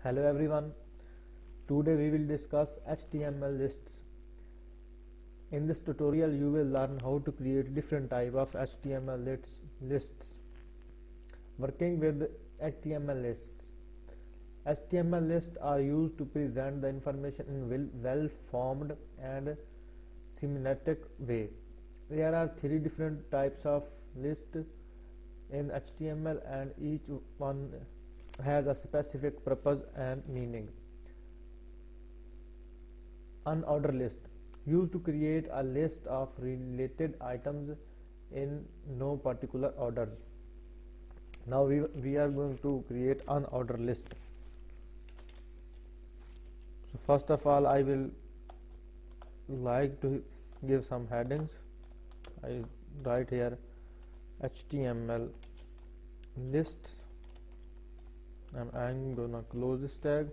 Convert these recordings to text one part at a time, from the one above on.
Hello everyone. Today we will discuss HTML lists. In this tutorial you will learn how to create different type of HTML lists. Working with HTML lists. HTML lists are used to present the information in well-formed and semantic way. There are three different types of lists in HTML and each one has a specific purpose and meaning. Unordered list, used to create a list of related items in no particular orders. Now we are going to create unordered list. So first of all, I will like to give some headings. I write here HTML lists, and I'm gonna close this tag.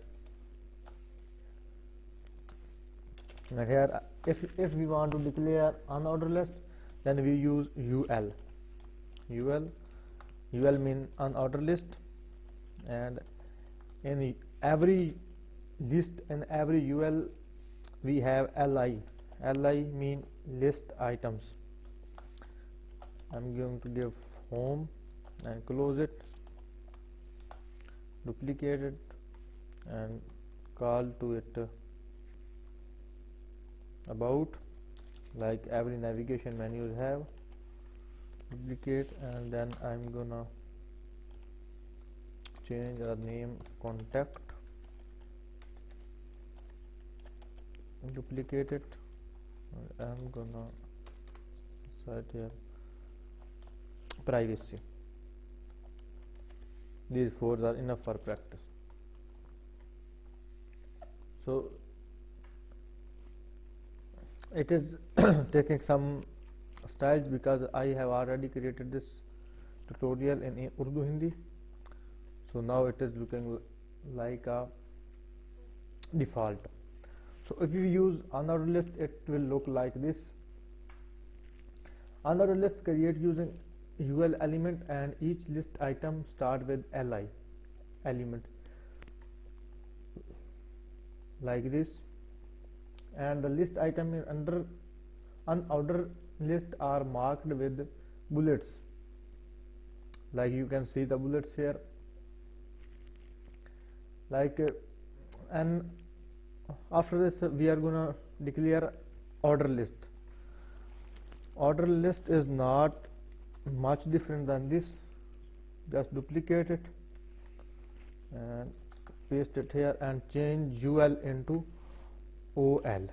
And here, if we want to declare unordered list, then we use UL. UL mean unordered list, and in every list and every UL we have LI. LI mean list items. I'm going to give home and close it, duplicate it and call to it about, like every navigation menus have. Duplicate, and then I'm gonna change the name contact, duplicate it, and I'm gonna set here privacy. These four are enough for practice. So it is taking some styles because I have already created this tutorial in Urdu Hindi. So now it is looking like a default. So if you use unordered list, it will look like this. Unordered list create using UL element, and each list item start with LI element like this, and the list item in under unordered list are marked with bullets, like you can see the bullets here, like and after this we are gonna declare order list. Order list is not much different than this. Just duplicate it and paste it here and change UL into OL.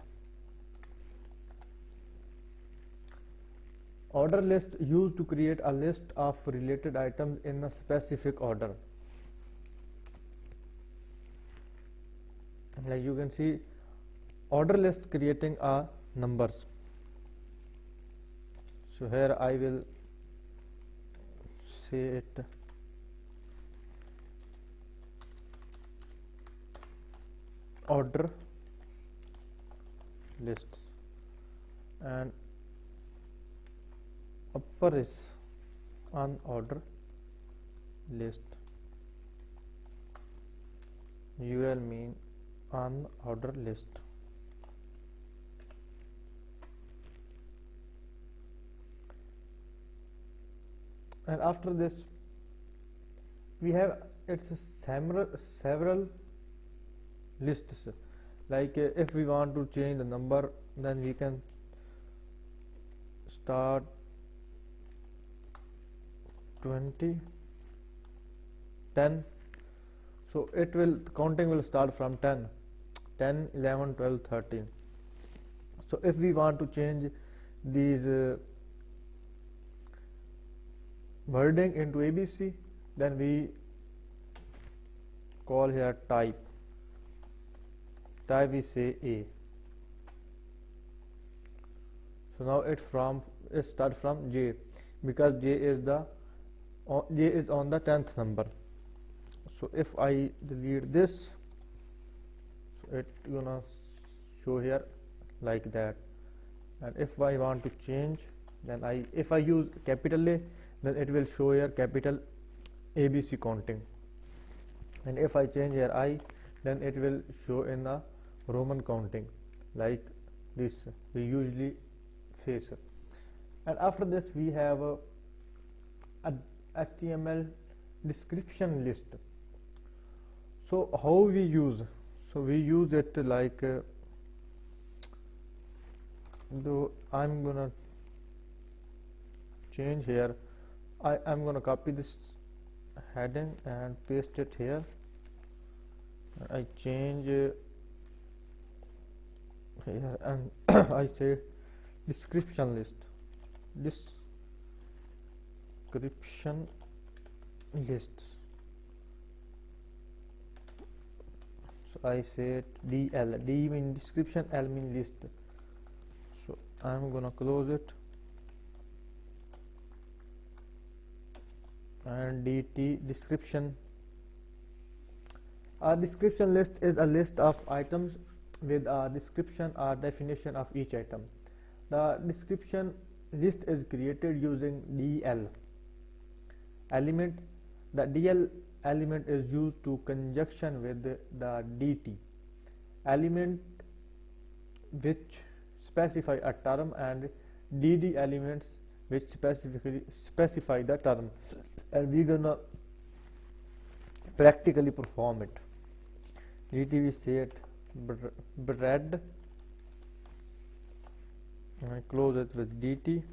Order list used to create a list of related items in a specific order. Like you can see, order list creating a numbers. So here I will say it order lists, and upper is unordered list. UL mean unordered list. And after this we have several lists. Like if we want to change the number, then we can start 20, 10. So it will counting will start from 10, 11, 12, 13. So if we want to change these wording into ABC, then we call here type we say A. So now it start from J, because J is on the 10th number. So if I delete this, so it gonna show here like that. And if I want to change, then if I use capital A, then it will show here capital ABC counting. And if I change here I then it will show in the Roman counting like this we usually face. And after this we have a HTML description list. So how we use? So we use it like though I'm gonna change here. I'm gonna copy this heading and paste it here. I change here and I say description list. Description lists. So I say DL. D mean description, L mean list. So I'm gonna close it and DT description. A description list is a list of items with a description or definition of each item. The description list is created using DL element. The DL element is used to conjunction with the DT element which specify a term, and DD elements which specifically specify the term, and we're gonna practically perform it. DT we say it bread, and I close it with DT,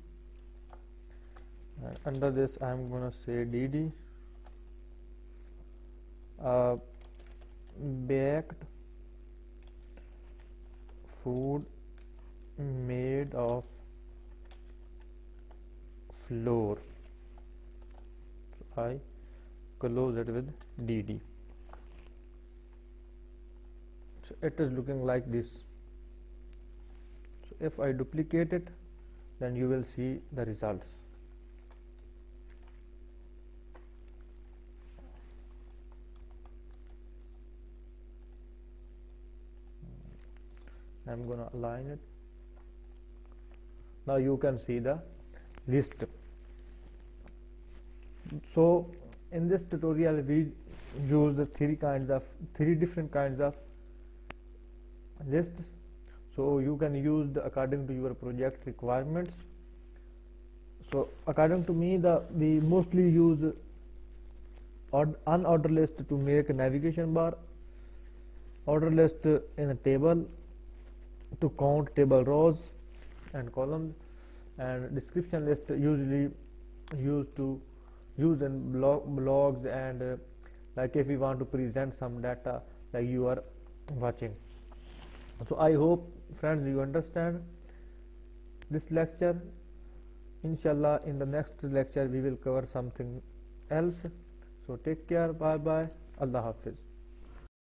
and under this I'm gonna say DD baked food made of flour. So I close it with DD. So it is looking like this. So if I duplicate it, then you will see the results. I'm gonna align it. Now you can see the list. So in this tutorial we use the three different kinds of lists. So you can use according to your project requirements. So according to me, we mostly use unordered list to make a navigation bar, order list in a table to count table rows and columns, and description list usually used in blogs and like if we want to present some data like you are watching. So I hope friends you understand this lecture. Inshallah in the next lecture we will cover something else. So take care, bye bye, Allah Hafiz.